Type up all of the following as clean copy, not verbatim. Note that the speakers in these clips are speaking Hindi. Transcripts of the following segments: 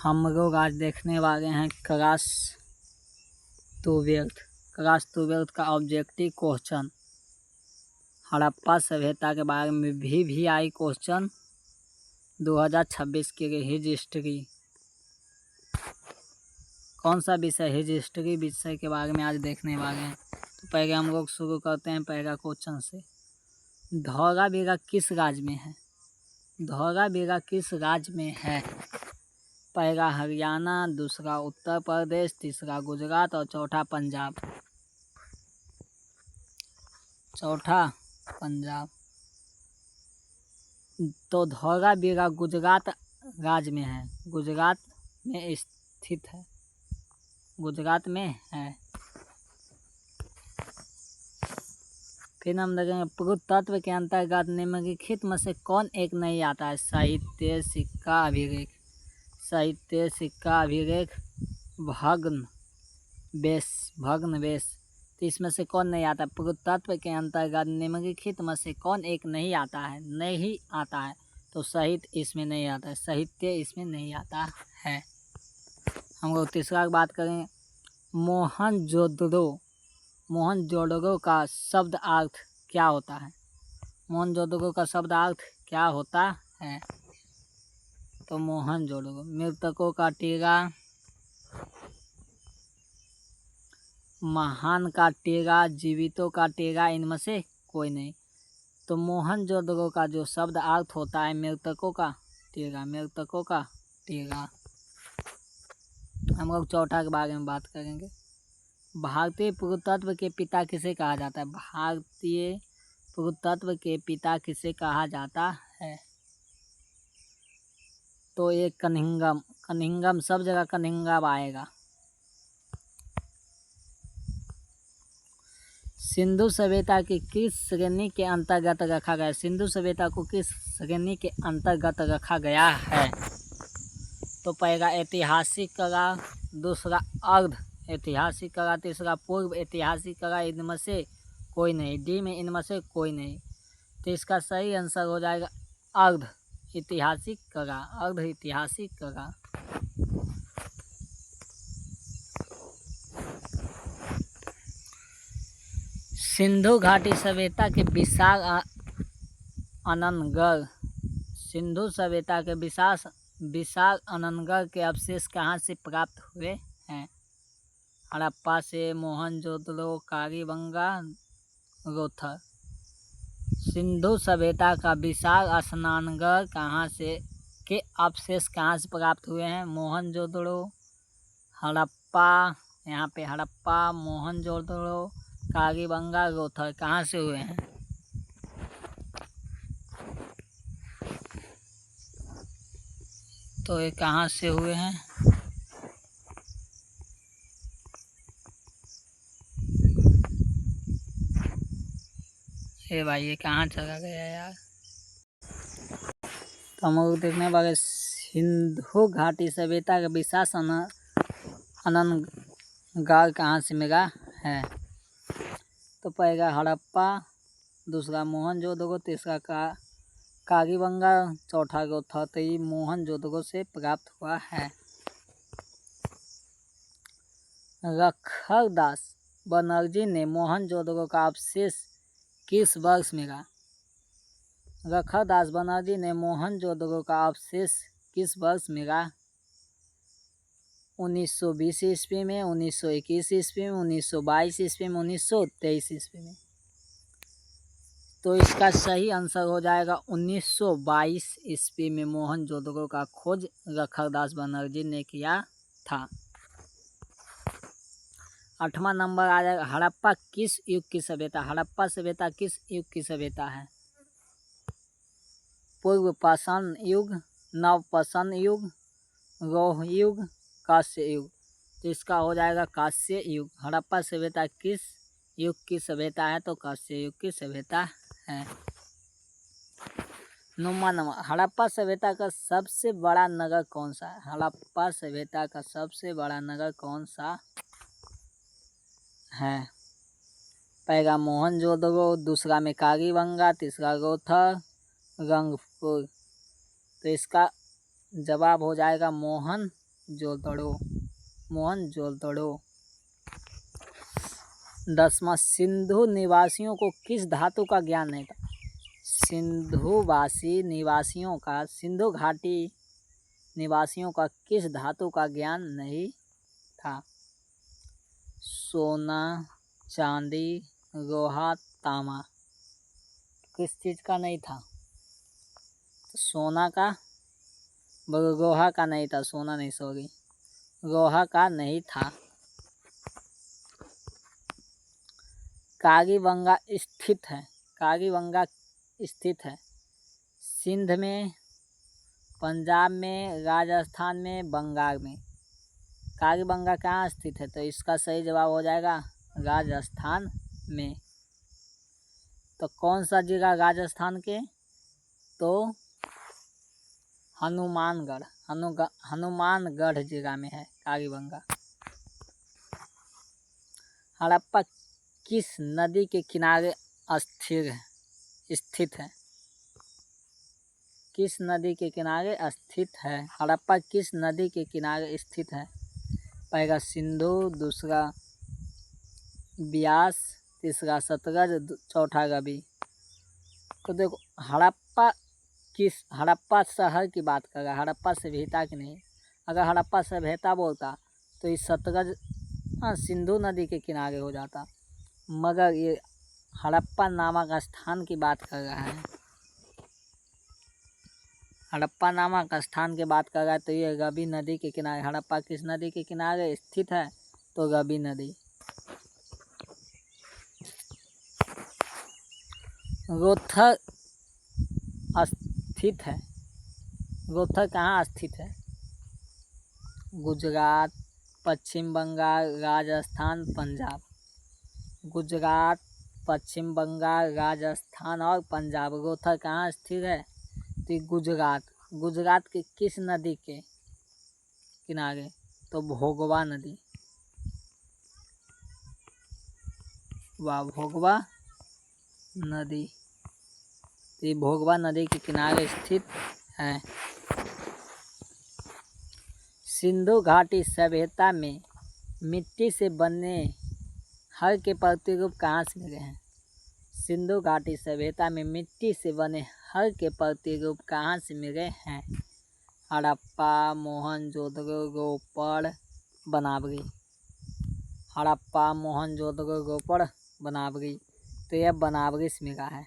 हम लोग आज देखने वाले हैं क्लास 12th का ऑब्जेक्टिव क्वेश्चन। हड़प्पा सभ्यता के बारे में भी आई क्वेश्चन 2026 के हिस्ट्री। कौन सा विषय? हिस्ट्री विषय के बारे में आज देखने वाले हैं। तो पहले हम लोग शुरू करते हैं पहला क्वेश्चन से। धौलावीरा किस राज्य में है? धौलावीरा किस राज्य में है? पहला हरियाणा, दूसरा उत्तर प्रदेश, तीसरा गुजरात और चौथा पंजाब। तो धौलावीरा गुजरात राज्य में है, गुजरात में स्थित है, गुजरात में है। फिर हम देखेंगे पुरातत्व के अंतर्गत निम्नलिखित में से कौन एक नहीं आता है? साहित्य, सिक्का, अभिलेख। साहित्य, सिक्का, अभिलेख, भग्नावशेष। तो इसमें से कौन नहीं आता? पुरातत्व के अंतर्गत निम्नलिखित में से कौन एक नहीं आता है? नहीं आता है। तो साहित्य इसमें नहीं आता है, साहित्य इसमें नहीं आता है। हम लोग तीसरा बात करें मोहनजोदड़ो का शब्द अर्थ क्या होता है? मोहनजोदड़ो का शब्द अर्थ क्या होता है? तो मोहनजोदड़ो मृतकों का टीला, महान का टीला, जीवितों का टीला, इनमें से कोई नहीं। तो मोहनजोदड़ो का जो शब्द अर्थ होता है मृतकों का टीला, मृतकों का टीला। हम लोग चौथा के बारे में बात करेंगे। भारतीय पुरातत्व के पिता किसे कहा जाता है? भारतीय पुरातत्व के पिता किसे कहा जाता है? तो ये कनिंघम, सब जगह कनिंघम आएगा। सिंधु सभ्यता की किस श्रेणी के अंतर्गत रखा गया? सिंधु सभ्यता को किस श्रेणी के अंतर्गत रखा गया है? तो पहला ऐतिहासिक कला, दूसरा अर्ध ऐतिहासिक कला, तीसरा पूर्व ऐतिहासिक कला, इनमें से कोई नहीं। डी में इनमें से कोई नहीं। तो इसका सही आंसर हो जाएगा अर्ध ऐतिहासिक कला, अर्ध ऐतिहासिक कला। सिंधु घाटी सभ्यता के विशाल अनंतगढ़, सिंधु सभ्यता के विशाल अनंतगढ़ के अवशेष कहाँ से प्राप्त हुए हैं? हड़प्पा से, मोहनजोदड़ो, कालीबंगा, रोहतक। सिंधु सभ्यता का विशाल स्नानगढ़ कहाँ से के अवशेष कहाँ से प्राप्त हुए हैं? मोहनजोदड़ो, हड़प्पा, यहाँ पे हड़प्पा, मोहनजोदड़ो, कालीबंगा, रोहतक कहाँ से हुए हैं? तो ये कहाँ से हुए हैं? ए भाई, ये कहाँ चला गया यार? तो हम लोग देखने वाले सिंधु घाटी सभ्यता का विशाल अनंतगढ़ कहाँ से मिला है? तो पहला हड़प्पा, दूसरा मोहनजोदड़ो, तीसरा कालीबंगा, चौथा रोहतक। तो ये मोहनजोदड़ो से प्राप्त हुआ है। लखनदास बनर्जी ने मोहनजोदड़ो का अवशेष किस वर्ष मिला? लखनदास बनर्जी ने मोहनजोदड़ो का अवशेष किस वर्ष मिला? 1920 ईस्वी में, 1921 ईस्वी में, 1922 ईस्वी में, 1923 ईस्वी में। तो इसका सही आंसर हो जाएगा 1922 ईस्वी में मोहनजोदड़ो का खोज लखनदास बनर्जी ने किया था। 8वां नंबर आ जाएगा हड़प्पा किस युग की सभ्यता? हड़प्पा सभ्यता किस युग की सभ्यता है? पूर्व पाषाण युग, नव पाषाण युग, लौह युग, कांस्य युग। तो इसका हो जाएगा कांस्य युग। हड़प्पा सभ्यता किस युग की सभ्यता है? तो कांस्य युग की सभ्यता है। 9वां नंबर हड़प्पा सभ्यता का सबसे बड़ा नगर कौन सा है? हड़प्पा सभ्यता का सबसे बड़ा नगर कौन सा है? पहला मोहनजोदड़ो, दूसरा में कालीबंगा, तीसरा रोहतक, रंगपुर। तो इसका जवाब हो जाएगा मोहनजोदड़ो। जोदड़ो, मोहनजोदड़ो। 10वां, सिंधु निवासियों को किस धातु का ज्ञान नहीं था? सिंधुवासी निवासियों का, सिंधु घाटी निवासियों का किस धातु का ज्ञान नहीं था? सोना, चांदी, लोहा, तांबा। किस चीज का नहीं था? सोना का, लोहा का नहीं था, सोना नहीं, सॉरी, लोहा का नहीं था। कालीबंगा स्थित है, कालीबंगा स्थित है सिंध में, पंजाब में, राजस्थान में, बंगाल में। कालीबंगा कहाँ स्थित है? तो इसका सही जवाब हो जाएगा राजस्थान में। तो कौन सा जिला राजस्थान के? तो हनुमानगढ़, हनुमानगढ़ जिला में है कालीबंगा। हड़प्पा किस नदी के किनारे स्थित है? किस नदी के किनारे स्थित है? हड़प्पा किस नदी के किनारे स्थित है? पहला सिंधु, दूसरा ब्यास, तीसरा सतलज, चौथा रवि। तो देखो हड़प्पा शहर की बात कर रहा है, हड़प्पा सभ्यता की नहीं। अगर हड़प्पा सभ्यता बोलता तो इस सतलज सिंधु नदी के किनारे हो जाता, मगर ये हड़प्पा नामक स्थान की बात कर रहा है। हड़प्पा नामक स्थान की बात कर रहा है, तो ये रवि नदी के किनारे। हड़प्पा किस नदी के किनारे स्थित है? तो रवि नदी। रोहतक स्थित है, रोहतक कहाँ स्थित है? गुजरात, पश्चिम बंगाल, राजस्थान, पंजाब। गुजरात, पश्चिम बंगाल, राजस्थान और पंजाब। रोहतक कहाँ स्थित है? तो गुजरात। गुजरात के किस नदी के किनारे? तो भोगवा नदी, भोगवा नदी। तो ये भोगवा नदी के किनारे स्थित है। सिंधु घाटी सभ्यता में मिट्टी से बने हर के प्रतिरूप कहाँ से मिले हैं? सिंधु घाटी सभ्यता में मिट्टी से बने हर के प्रतिरूप कहाँ से मिले हैं? हड़प्पा, मोहनजोदड़ो, रोपड़, बनावरी। हड़प्पा, मोहनजोदड़ो, रोपड़, बनावरी। तो यह बनावरी से मिला है।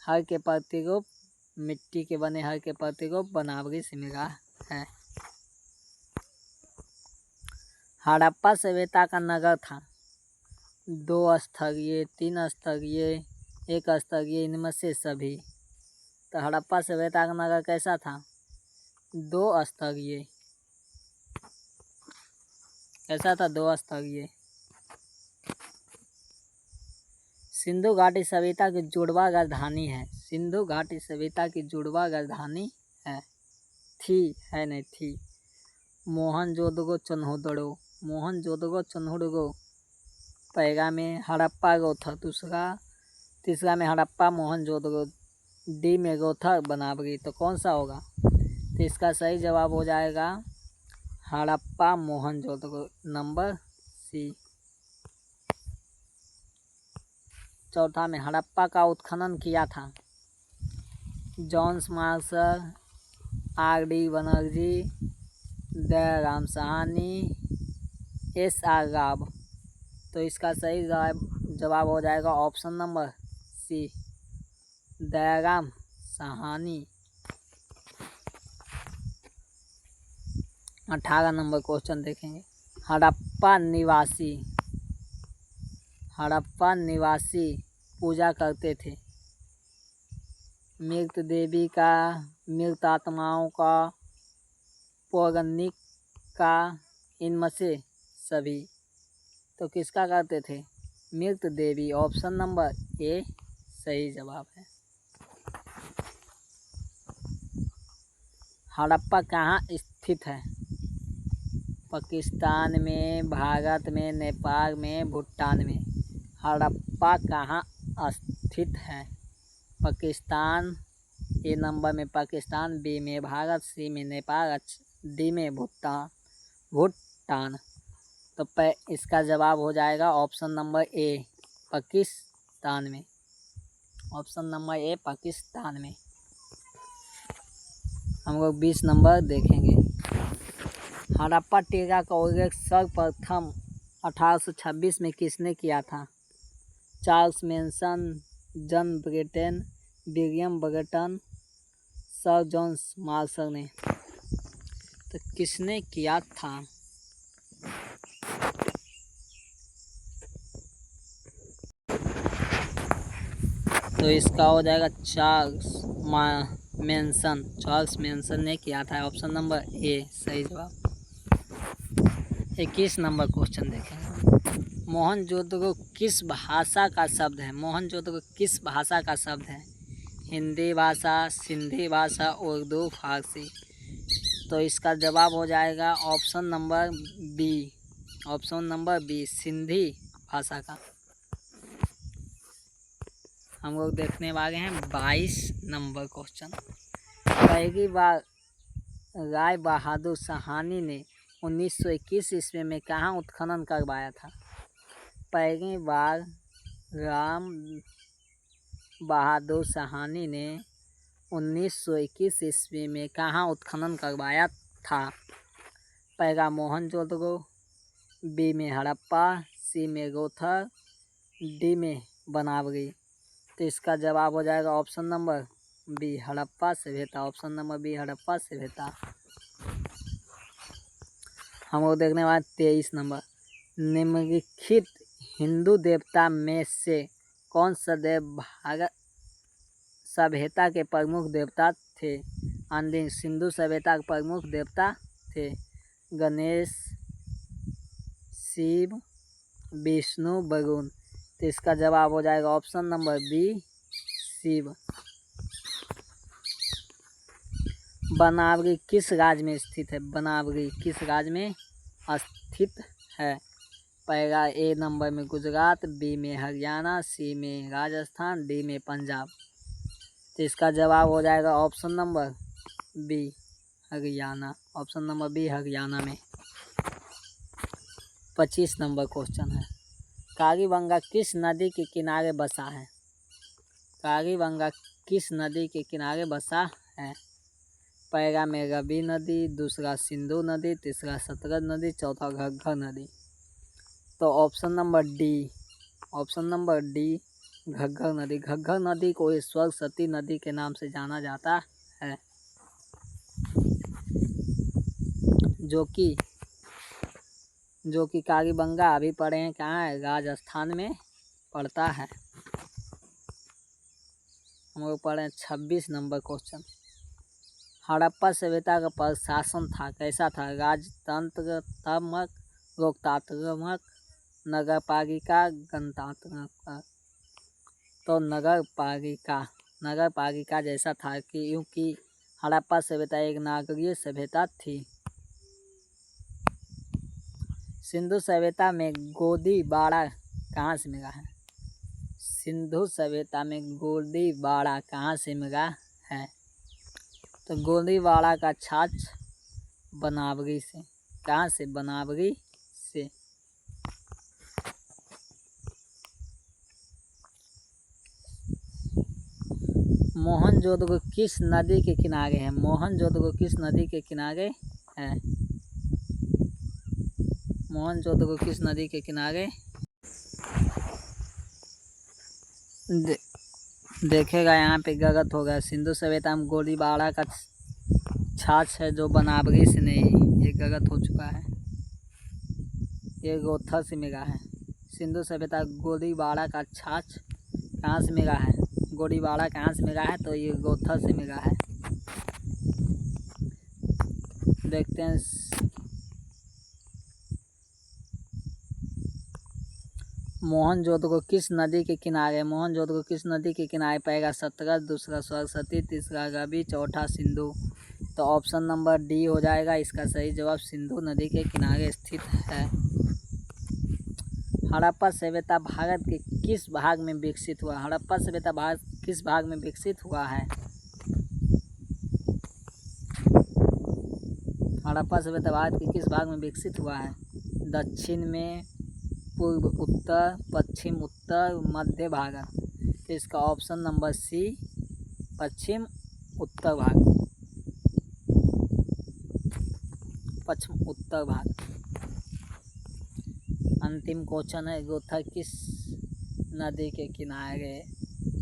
हर के प्रतिरूप, मिट्टी के बने हर के प्रतिरूप बनावरी से मिला है। हड़प्पा सभ्यता का नगर था 2 स्तरीय, 3 स्तरीय, 1 स्तरीय, इनमें से सभी। तो हड़प्पा सभ्यता का नगर कैसा था? 2 स्तरीय। कैसा था? 2 स्तरीय। सिंधु घाटी सभ्यता की जुड़वा राजधानी है। सिंधु घाटी सभ्यता की जुड़वा राजधानी है, है नहीं थी। मोहनजोदड़ो, चन्होदड़ो। मोहनजोदड़ो, चन्होदड़ो पहला में हड़प्पा रोहतक, तीसरा में हड़प्पा, मोहनजोदड़ो, डी में रोहतक, बनावरी। तो कौन सा होगा? तो इसका सही जवाब हो जाएगा हड़प्पा, मोहनजोदड़ो, नंबर सी। चौथा में हड़प्पा का उत्खनन किया था John Marshall, R D. Banerjee, Dayaram Sahni, S R. Rao. तो इसका सही जवाब हो जाएगा option number C, Dayaram Sahni. 18 number question देखेंगे। हड़प्पा निवासी पूजा करते थे मृत देवी का, मृत आत्माओं का, पौराणिक का, इनमें से सभी। तो किसका करते थे? मृत देवी। ऑप्शन नंबर ए सही जवाब है। हड़प्पा कहाँ स्थित है? पाकिस्तान में, भारत में, नेपाल में, भूटान में। हड़प्पा कहाँ स्थित है? पाकिस्तान, ए नंबर में पाकिस्तान, बी में भारत, सी में नेपाल, डी में भूटान। भूटान। तो इसका जवाब हो जाएगा ऑप्शन नंबर ए, पाकिस्तान में। ऑप्शन नंबर ए, पाकिस्तान में। हम लोग 20 नंबर देखेंगे। हड़प्पा टीला का उल्लेख सर्वप्रथम 1826 में किसने किया था? Charles Manson, John Britten, William Bretton, sir John Marshall ने। तो किसने किया था? तो इसका हो जाएगा चार्ल्स मैनसन ने किया था। ऑप्शन नंबर ए सही जवाब। 21 नंबर क्वेश्चन देखेंगे। मोहनजोदड़ो किस भाषा का शब्द है? मोहनजोदड़ो किस भाषा का शब्द है? हिंदी भाषा, सिंधी भाषा, उर्दू, फारसी। तो इसका जवाब हो जाएगा option number B. Option number B, Sindhi भाषा का। हम लोग देखने वाले हैं 22 नंबर क्वेश्चन। पहली बार राय बहादुर साहनी ने 1921 ईस्वी में कहाँ उत्खनन करवाया था? पहली बार राम बहादुर साहनी ने 1921 ईस्वी में कहाँ उत्खनन करवाया था? पहला मोहनजोदड़ो, बी में हड़प्पा, सी में रोहतक, डी में बनावली। तो इसका जवाब हो जाएगा ऑप्शन नंबर बी, हड़प्पा सभ्यता। ऑप्शन नंबर बी, हड़प्पा सभ्यता। हम लोग देखने वाले 23 नंबर। निम्नलिखित हिंदू देवता में से कौन सा देव भारत सभ्यता के प्रमुख देवता थे? अंतिम सिंधु सभ्यता के प्रमुख देवता थे गणेश, शिव, विष्णु, वरुण। तो इसका जवाब हो जाएगा ऑप्शन नंबर बी, शिव। बनावली किस राज्य में स्थित है? बनावली किस राज्य में स्थित है? पहला ए नंबर में गुजरात, बी में हरियाणा, सी में राजस्थान, डी में पंजाब। तो इसका जवाब हो जाएगा option number B, Haryana. Option number B, Haryana में। 25 नंबर क्वेश्चन है। कालीबंगा किस नदी के किनारे बसा है? कालीबंगा किस नदी के किनारे बसा है? पहला में रवि नदी, दूसरा सिंधु नदी, तीसरा सतलज नदी, चौथा घग्गर नदी। तो option number D, option number D, Ghaggar नदी। घग्गर नदी को सरस्वती नदी के नाम से जाना जाता है, जो कि कालीबंगा अभी पढ़े हैं कहाँ है? राजस्थान में पड़ता है। हम लोग पढ़े हैं 26 नंबर क्वेश्चन। हड़प्पा सभ्यता का प्रशासन था कैसा था? राजतंत्रात्मक, लोकतांत्रिक, नगरपालिका, गणतांत्रिक। तो नगरपालिका जैसा था, क्योंकि हड़प्पा सभ्यता एक नागरिक सभ्यता थी। सिंधु सभ्यता में गोदीबाड़ा कहाँ से मिला है? सिंधु सभ्यता में गोदीबाड़ा कहाँ से मिला है? तो गोदीबाड़ा का छाछ बनावली से। कहाँ से? बनावली से। मोहनजोदड़ो किस नदी के किनारे है? मोहनजोदड़ो किस नदी के किनारे है? मोहनजोदड़ो किस नदी के किनारे? देखेगा यहाँ पे गलत होगा। सिंधु सभ्यता में गोदीबाड़ा का छाछ है जो बनावली से नहीं, ये गलत हो चुका है। ये रोहतक से मिला है। सिंधु सभ्यता गोदीबाड़ा का छाछ कहाँ से मिला है? गोदीबाड़ा कहाँ से मिला है? तो ये रोहतक से मिला है। देखते हैं मोहनजोदड़ो किस नदी के किनारे? मोहनजोदड़ो किस नदी के किनारे? पहला सतलज, दूसरा सरस्वती, तीसरा रवि, चौथा सिंधु। तो ऑप्शन नंबर डी हो जाएगा इसका सही जवाब, सिंधु नदी के किनारे स्थित है। हड़प्पा सभ्यता भारत के किस भाग में विकसित हुआ? हड़प्पा सभ्यता भारत किस भाग में विकसित हुआ है? हड़प्पा सभ्यता भारत के किस भाग में विकसित हुआ है? दक्षिण में, पूर्व उत्तर, पश्चिम उत्तर, मध्य भारत। तो इसका ऑप्शन नंबर सी पश्चिम उत्तर भाग में, पश्चिम उत्तर भाग। अंतिम क्वेश्चन है, रोहतक किस नदी के किनारे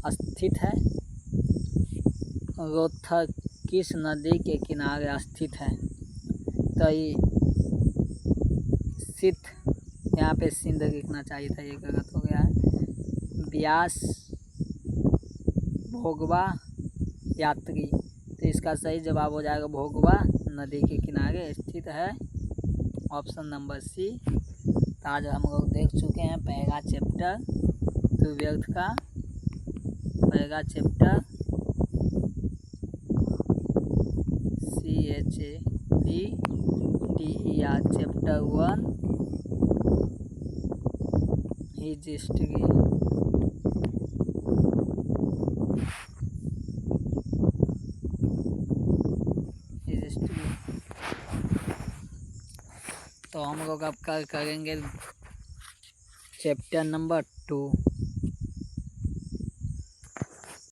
स्थित है? रोहतक किस नदी के किनारे स्थित है? तो ये सिद्ध, यहाँ पे सिंध लिखना चाहिए था, ये गलत हो गया है। ब्यास, भोगवा, यात्री। तो इसका सही जवाब हो जाएगा भोगवा नदी के किनारे स्थित है, ऑप्शन नंबर सी। तो आज हम लोग देख चुके हैं पहला चैप्टर ट्वेल्थ का, पहला चैप्टर CHAPTER चैप्टर 1 हिस्ट्री। तो हम लोग अब कल करेंगे चैप्टर नंबर 2।